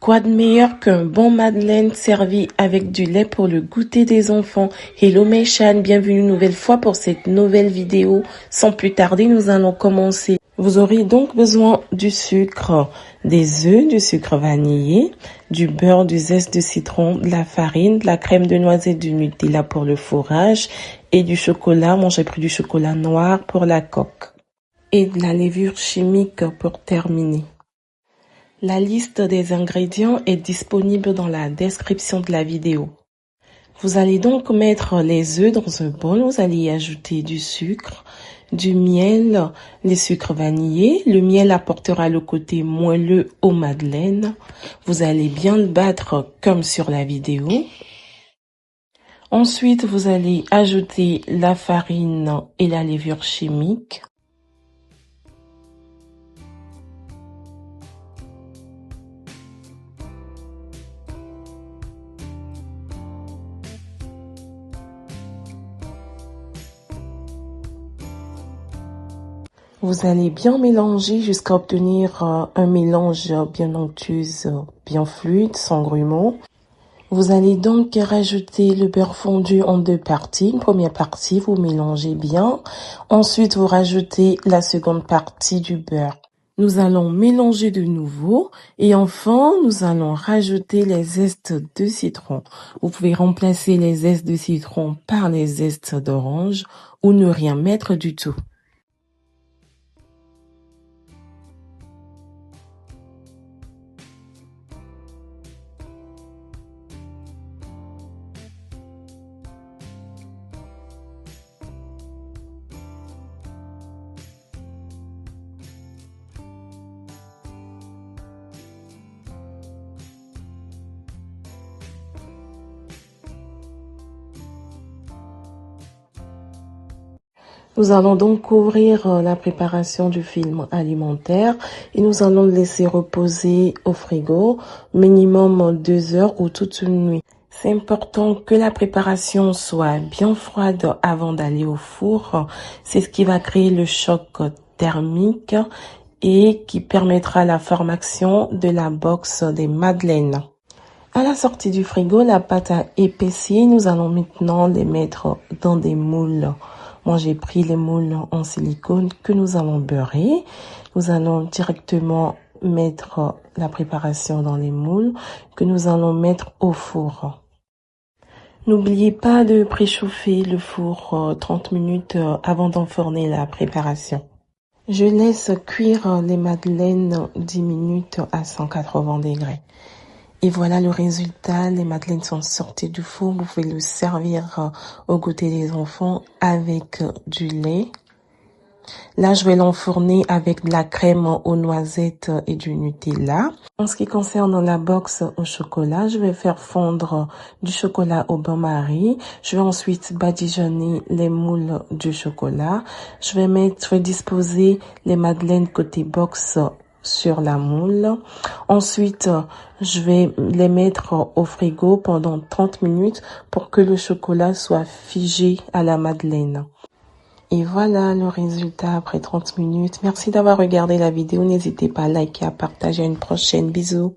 Quoi de meilleur qu'un bon madeleine servi avec du lait pour le goûter des enfants? Hello mes chans, bienvenue une nouvelle fois pour cette nouvelle vidéo. Sans plus tarder, nous allons commencer. Vous aurez donc besoin du sucre, des œufs, du sucre vanillé, du beurre, du zeste de citron, de la farine, de la crème de noisette, du Nutella pour le fourrage et du chocolat. Moi, j'ai pris du chocolat noir pour la coque et de la levure chimique pour terminer. La liste des ingrédients est disponible dans la description de la vidéo. Vous allez donc mettre les œufs dans un bol, vous allez y ajouter du sucre, du miel, les sucres vanillés. Le miel apportera le côté moelleux aux madeleines. Vous allez bien le battre comme sur la vidéo. Ensuite, vous allez ajouter la farine et la levure chimique. Vous allez bien mélanger jusqu'à obtenir un mélange bien onctueux, bien fluide, sans grumeaux. Vous allez donc rajouter le beurre fondu en deux parties. Une première partie, vous mélangez bien. Ensuite, vous rajoutez la seconde partie du beurre. Nous allons mélanger de nouveau et enfin, nous allons rajouter les zestes de citron. Vous pouvez remplacer les zestes de citron par les zestes d'orange ou ne rien mettre du tout. Nous allons donc couvrir la préparation du film alimentaire et nous allons le laisser reposer au frigo minimum 2 heures ou toute une nuit. C'est important que la préparation soit bien froide avant d'aller au four. C'est ce qui va créer le choc thermique et qui permettra la formation de la boxe des madeleines. À la sortie du frigo, la pâte a épaissi. Nous allons maintenant les mettre dans des moules. Moi, j'ai pris les moules en silicone que nous allons beurrer. Nous allons directement mettre la préparation dans les moules que nous allons mettre au four. N'oubliez pas de préchauffer le four 30 minutes avant d'enfourner la préparation. Je laisse cuire les madeleines 10 minutes à 180 degrés. Et voilà le résultat, les madeleines sont sorties du four. Vous pouvez le servir au goûter des enfants avec du lait. Là, je vais l'enfourner avec de la crème aux noisettes et du Nutella. En ce qui concerne la box au chocolat, je vais faire fondre du chocolat au bain-marie. Je vais ensuite badigeonner les moules du chocolat. Je vais disposer les madeleines côté box sur la moule. Ensuite, je vais les mettre au frigo pendant 30 minutes pour que le chocolat soit figé à la madeleine. Et voilà le résultat après 30 minutes. Merci d'avoir regardé la vidéo. N'hésitez pas à liker, à partager. À une prochaine. Bisous.